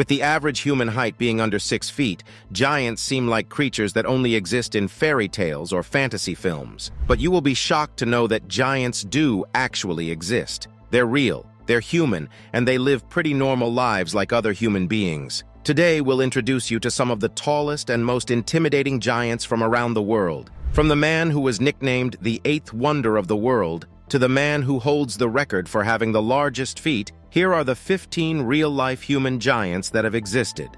With the average human height being under 6 feet, giants seem like creatures that only exist in fairy tales or fantasy films. But you will be shocked to know that giants do actually exist. They're real, they're human, and they live pretty normal lives like other human beings. Today, we'll introduce you to some of the tallest and most intimidating giants from around the world. From the man who was nicknamed the eighth wonder of the world, to the man who holds the record for having the largest feet, here are the 15 real-life human giants that have existed.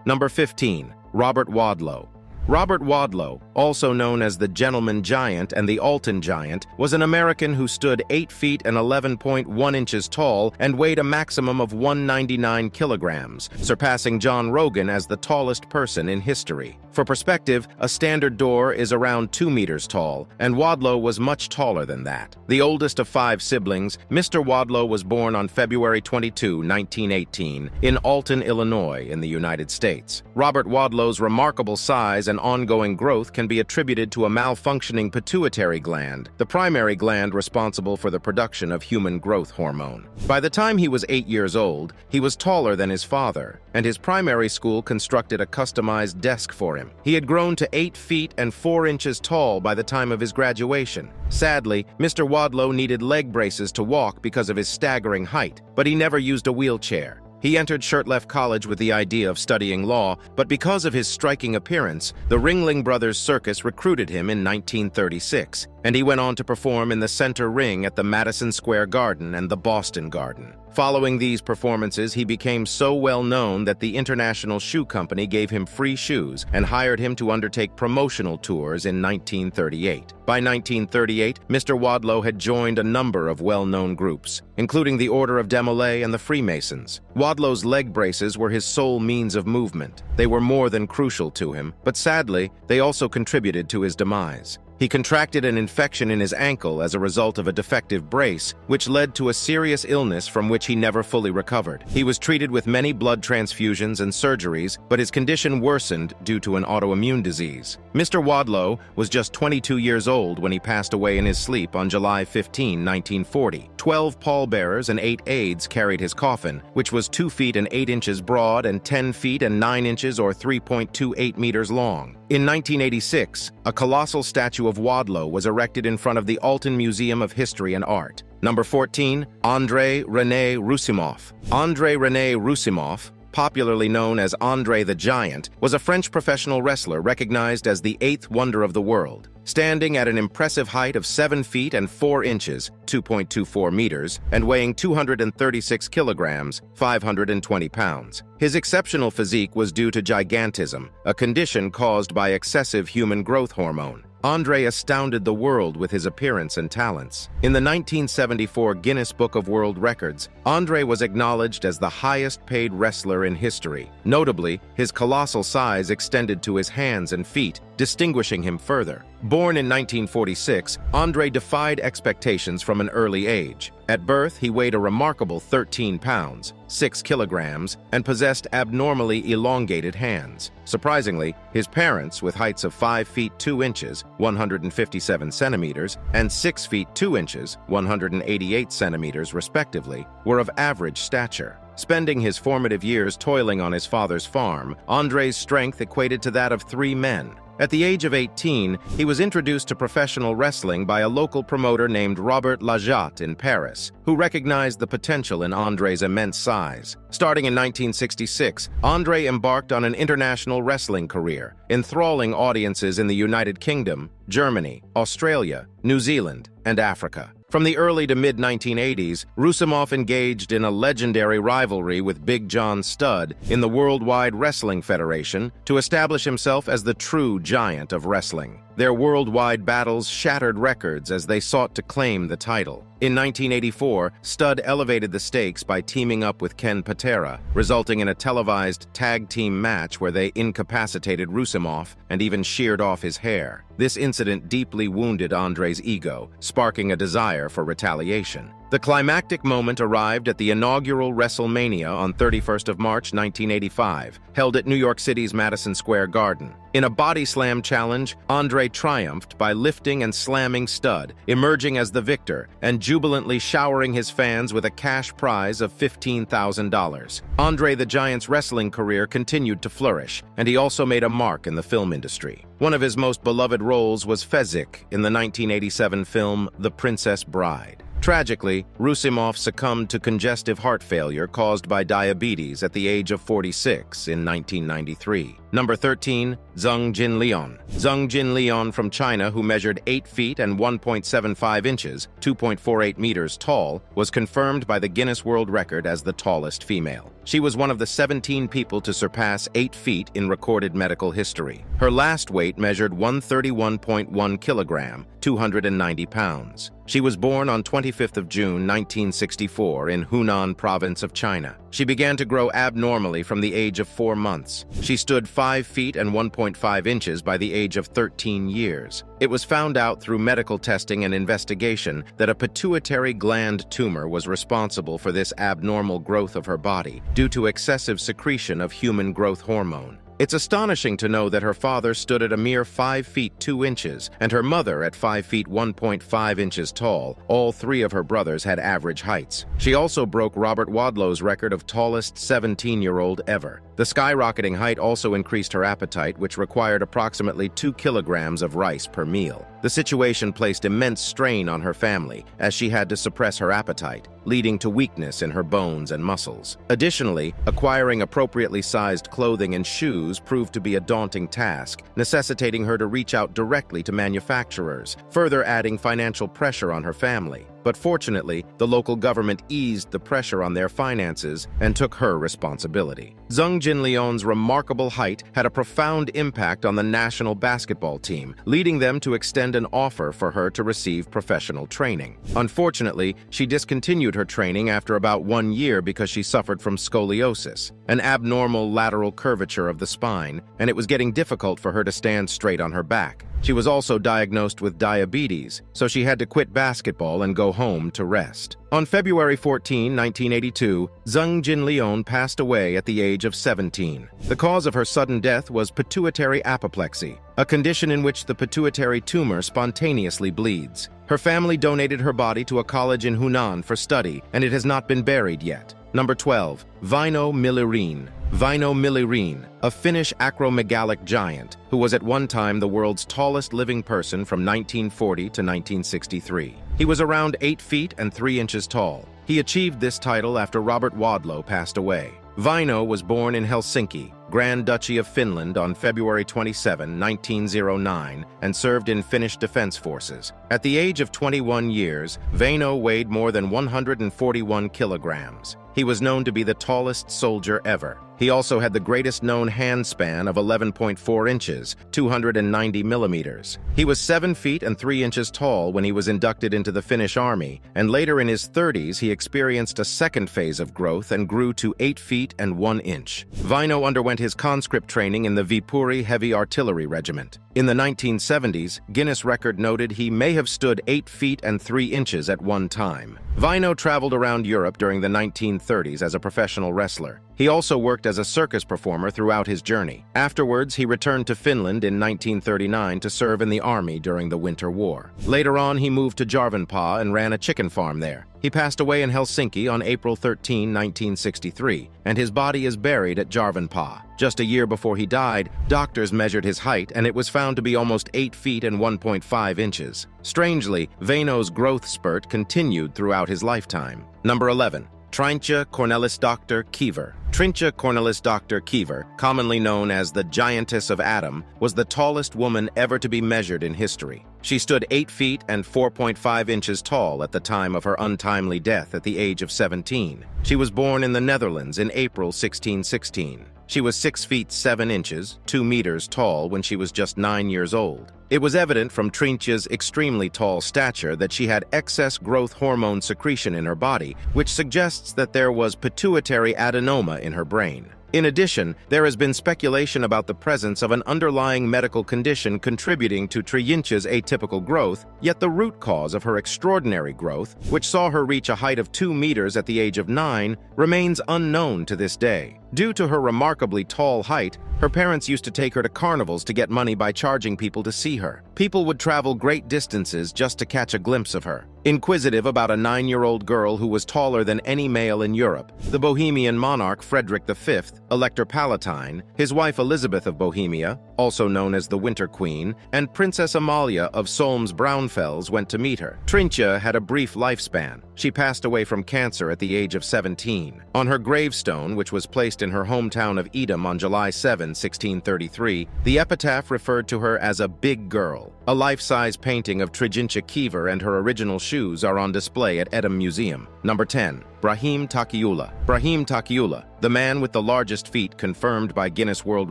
Number 15. Robert Wadlow. Robert Wadlow, also known as the Gentleman Giant and the Alton Giant, was an American who stood 8 feet and 11.1 inches tall and weighed a maximum of 199 kilograms, surpassing John Rogan as the tallest person in history. For perspective, a standard door is around 2 meters tall, and Wadlow was much taller than that. The oldest of 5 siblings, Mr. Wadlow was born on February 22, 1918, in Alton, Illinois, in the United States. Robert Wadlow's remarkable size and ongoing growth can be attributed to a malfunctioning pituitary gland, the primary gland responsible for the production of human growth hormone. By the time he was 8 years old, he was taller than his father, and his primary school constructed a customized desk for him. He had grown to 8 feet and 4 inches tall by the time of his graduation. Sadly, Mr. Wadlow needed leg braces to walk because of his staggering height, but he never used a wheelchair. He entered Shurtleff College with the idea of studying law, but because of his striking appearance, the Ringling Brothers Circus recruited him in 1936, and he went on to perform in the Center Ring at the Madison Square Garden and the Boston Garden. Following these performances, he became so well known that the International Shoe Company gave him free shoes and hired him to undertake promotional tours in 1938. By 1938, Mr. Wadlow had joined a number of well-known groups, including the Order of Demolay and the Freemasons. Wadlow's leg braces were his sole means of movement. They were more than crucial to him, but sadly, they also contributed to his demise. He contracted an infection in his ankle as a result of a defective brace, which led to a serious illness from which he never fully recovered. He was treated with many blood transfusions and surgeries, but his condition worsened due to an autoimmune disease. Mr. Wadlow was just 22 years old when he passed away in his sleep on July 15, 1940. 12 pallbearers and 8 aides carried his coffin, which was 2 feet and 8 inches broad and 10 feet and 9 inches or 3.28 meters long. In 1986, a colossal statue of Wadlow was erected in front of the Alton Museum of History and Art. Number 14. Andrei René Roussimoff. Andrei René Roussimoff, popularly known as Andre the Giant, was a French professional wrestler recognized as the eighth wonder of the world. Standing at an impressive height of 7 feet and 4 inches, 2.24 meters, and weighing 236 kilograms, 520 pounds. His exceptional physique was due to gigantism, a condition caused by excessive human growth hormone. Andre astounded the world with his appearance and talents. In the 1974 Guinness Book of World Records, Andre was acknowledged as the highest-paid wrestler in history. Notably, his colossal size extended to his hands and feet, distinguishing him further. Born in 1946, Andre defied expectations from an early age. At birth, he weighed a remarkable 13 pounds, 6 kilograms, and possessed abnormally elongated hands. Surprisingly, his parents, with heights of 5 feet 2 inches, 157 centimeters, and 6 feet 2 inches, 188 centimeters, respectively, were of average stature. Spending his formative years toiling on his father's farm, Andre's strength equated to that of 3 men. At the age of 18, he was introduced to professional wrestling by a local promoter named Robert Lajatte in Paris, who recognized the potential in Andre's immense size. Starting in 1966, Andre embarked on an international wrestling career, enthralling audiences in the United Kingdom, Germany, Australia, New Zealand, and Africa. From the early to mid-1980s, Roussimoff engaged in a legendary rivalry with Big John Studd in the Worldwide Wrestling Federation to establish himself as the true giant of wrestling. Their worldwide battles shattered records as they sought to claim the title. In 1984, Studd elevated the stakes by teaming up with Ken Patera, resulting in a televised tag team match where they incapacitated Roussimoff and even sheared off his hair. This incident deeply wounded Andre's ego, sparking a desire for retaliation. The climactic moment arrived at the inaugural WrestleMania on 31st of March 1985, held at New York City's Madison Square Garden. In a body slam challenge, Andre triumphed by lifting and slamming Stud, emerging as the victor and jubilantly showering his fans with a cash prize of $15,000. Andre the Giant's wrestling career continued to flourish, and he also made a mark in the film industry. One of his most beloved roles was Fezzik in the 1987 film The Princess Bride. Tragically, Roussimoff succumbed to congestive heart failure caused by diabetes at the age of 46 in 1993. Number 13, Zheng Jinliang. Zheng Jinliang from China, who measured 8 feet and 1.75 inches, 2.48 meters tall, was confirmed by the Guinness World Record as the tallest female. She was one of the 17 people to surpass 8 feet in recorded medical history. Her last weight measured 131.1 kilogram, 290 pounds. She was born on 25th of June 1964 in Hunan province of China. She began to grow abnormally from the age of 4 months. She stood 5 feet and 1.5 inches by the age of 13 years. It was found out through medical testing and investigation that a pituitary gland tumor was responsible for this abnormal growth of her body due to excessive secretion of human growth hormone. It's astonishing to know that her father stood at a mere 5 feet 2 inches and her mother at 5 feet 1.5 inches tall. All 3 of her brothers had average heights. She also broke Robert Wadlow's record of tallest 17-year-old ever. The skyrocketing height also increased her appetite, which required approximately 2 kilograms of rice per meal. The situation placed immense strain on her family, as she had to suppress her appetite, leading to weakness in her bones and muscles. Additionally, acquiring appropriately sized clothing and shoes proved to be a daunting task, necessitating her to reach out directly to manufacturers, further adding financial pressure on her family. But fortunately, the local government eased the pressure on their finances and took her responsibility. Zheng Jinliang's remarkable height had a profound impact on the national basketball team, leading them to extend an offer for her to receive professional training. Unfortunately, she discontinued her training after about 1 year because she suffered from scoliosis, an abnormal lateral curvature of the spine, and it was getting difficult for her to stand straight on her back. She was also diagnosed with diabetes, so she had to quit basketball and go home to rest. On February 14, 1982, Zheng Jinliang passed away at the age of 17. The cause of her sudden death was pituitary apoplexy, a condition in which the pituitary tumor spontaneously bleeds. Her family donated her body to a college in Hunan for study, and it has not been buried yet. Number 12, Väinö Millinen. Väinö Millinen, a Finnish acromegalic giant who was at one time the world's tallest living person from 1940 to 1963. He was around 8 feet and 3 inches tall. He achieved this title after Robert Wadlow passed away. Väinö was born in Helsinki, Grand Duchy of Finland on February 27, 1909, and served in Finnish Defense Forces. At the age of 21 years, Väinö weighed more than 141 kilograms. He was known to be the tallest soldier ever. He also had the greatest known hand span of 11.4 inches, 290 millimeters. He was 7 feet and 3 inches tall when he was inducted into the Finnish Army, and later in his 30s he experienced a second phase of growth and grew to 8 feet and 1 inch. Väinö underwent his conscript training in the Viipuri Heavy Artillery Regiment. In the 1970s, Guinness record noted he may have stood 8 feet and 3 inches at one time. Väinö traveled around Europe during the 1930s as a professional wrestler. He also worked as a circus performer throughout his journey. Afterwards, he returned to Finland in 1939 to serve in the army during the Winter War. Later on, he moved to Järvenpää and ran a chicken farm there. He passed away in Helsinki on April 13, 1963, and his body is buried at Järvenpää. Just a year before he died, doctors measured his height, and it was found to be almost 8 feet and 1.5 inches. Strangely, Väinö's growth spurt continued throughout his lifetime. Number 11. Tryntje Cornelisdottir Keever. Tryntje Cornelisdottir Keever, commonly known as the Giantess of Adam, was the tallest woman ever to be measured in history. She stood 8 feet and 4.5 inches tall at the time of her untimely death at the age of 17. She was born in the Netherlands in April 1616. She was 6 feet 7 inches, 2 meters tall when she was just 9 years old. It was evident from Tryntje's extremely tall stature that she had excess growth hormone secretion in her body, which suggests that there was pituitary adenoma in her brain. In addition, there has been speculation about the presence of an underlying medical condition contributing to Tryintja's atypical growth, yet the root cause of her extraordinary growth, which saw her reach a height of 2 meters at the age of 9, remains unknown to this day. Due to her remarkably tall height, her parents used to take her to carnivals to get money by charging people to see her. People would travel great distances just to catch a glimpse of her. Inquisitive about a 9-year-old girl who was taller than any male in Europe, the Bohemian monarch Frederick V, Elector Palatine, his wife Elizabeth of Bohemia, also known as the Winter Queen, and Princess Amalia of Solms-Braunfels went to meet her. Tryintja had a brief lifespan. She passed away from cancer at the age of 17. On her gravestone, which was placed in her hometown of Edam on July 7, 1633, the epitaph referred to her as a big girl. A life-size painting of Tryintja Kiever and her original shoes are on display at Edam Museum. Number 10. Brahim Taqiullah. Brahim Taqiullah, the man with the largest feet confirmed by Guinness World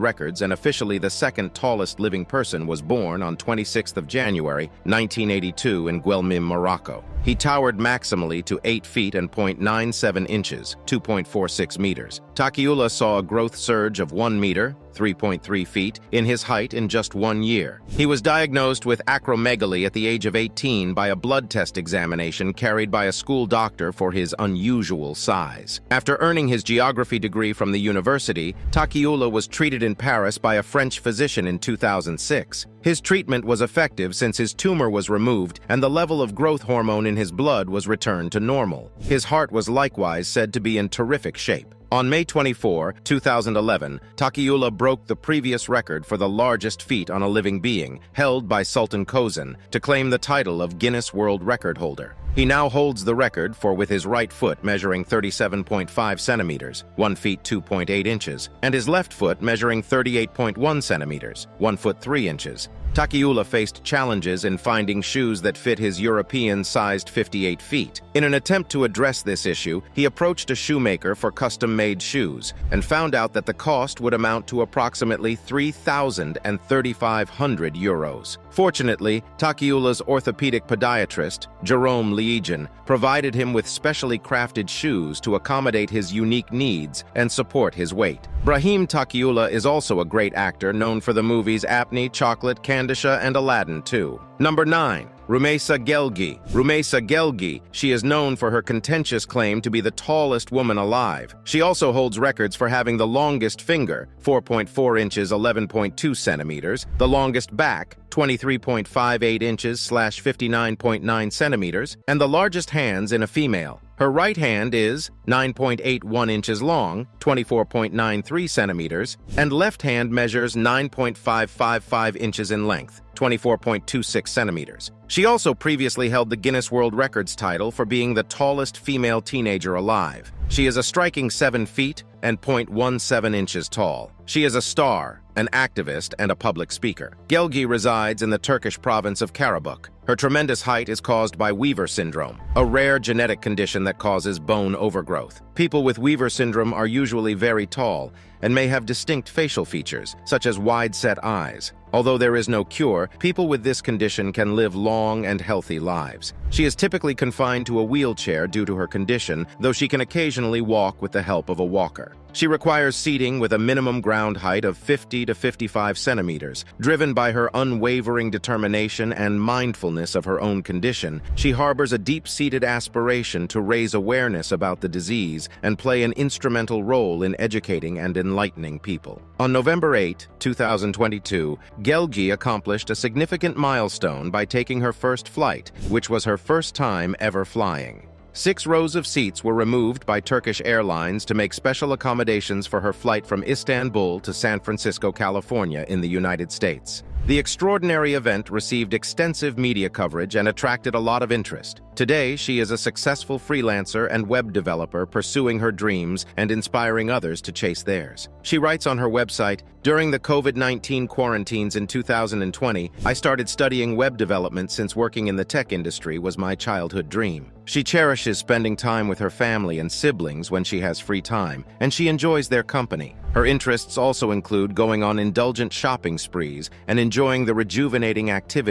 Records and officially the second tallest living person, was born on 26th of January, 1982 in Guelmim, Morocco. He towered maximally to 8 feet and 0.97 inches, 2.46 meters. Taqiullah saw a growth surge of 1 meter, 3.3 feet, in his height in just 1 year. He was diagnosed with acromegaly at the age of 18 by a blood test examination carried by a school doctor for his unusual size. After earning his geography degree from the university, Taqiullah was treated in Paris by a French physician in 2006. His treatment was effective since his tumor was removed and the level of growth hormone in his blood was returned to normal. His heart was likewise said to be in terrific shape. On May 24, 2011, Taqiullah broke the previous record for the largest feet on a living being, held by Sultan Kozan, to claim the title of Guinness World Record holder. He now holds the record for with his right foot measuring 37.5 centimeters, 1 feet 2.8 inches, and his left foot measuring 38.1 centimeters, 1 foot 3 inches. Taqiullah faced challenges in finding shoes that fit his European-sized 58 feet. In an attempt to address this issue, he approached a shoemaker for custom-made shoes and found out that the cost would amount to approximately 3,000 and 3,500 euros. Fortunately, Taqiullah's orthopedic podiatrist, Jerome Liegen, provided him with specially crafted shoes to accommodate his unique needs and support his weight. Brahim Taqiullah is also a great actor known for the movies Apni, Chocolate, Kandisha, and Aladdin too. Number 9. Rumeysa Gelgi. Rumeysa Gelgi, she is known for her contentious claim to be the tallest woman alive. She also holds records for having the longest finger, 4.4 inches, 11.2 centimeters, the longest back, 23.58 inches / 59.9 centimeters, and the largest hands in a female. Her right hand is 9.81 inches long, 24.93 centimeters, and left hand measures 9.555 inches in length, 24.26 centimeters. She also previously held the Guinness World Records title for being the tallest female teenager alive. She is a striking 7 feet and 0.17 inches tall. She is a star, an activist, and a public speaker. Gelgi resides in the Turkish province of Karabukh. Her tremendous height is caused by Weaver syndrome, a rare genetic condition that causes bone overgrowth. People with Weaver syndrome are usually very tall and may have distinct facial features, such as wide-set eyes. Although there is no cure, people with this condition can live long and healthy lives. She is typically confined to a wheelchair due to her condition, though she can occasionally walk with the help of a walker. She requires seating with a minimum ground height of 50 to 55 centimeters. Driven by her unwavering determination and mindfulness of her own condition, she harbors a deep-seated aspiration to raise awareness about the disease and play an instrumental role in educating and enlightening people. On November 8, 2022, Gelgi accomplished a significant milestone by taking her first flight, which was her first time ever flying. 6 rows of seats were removed by Turkish Airlines to make special accommodations for her flight from Istanbul to San Francisco, California, in the United States. The extraordinary event received extensive media coverage and attracted a lot of interest. Today, she is a successful freelancer and web developer pursuing her dreams and inspiring others to chase theirs. She writes on her website, "During the COVID-19 quarantines in 2020, I started studying web development since working in the tech industry was my childhood dream." She cherishes spending time with her family and siblings when she has free time, and she enjoys their company. Her interests also include going on indulgent shopping sprees and enjoying the rejuvenating activities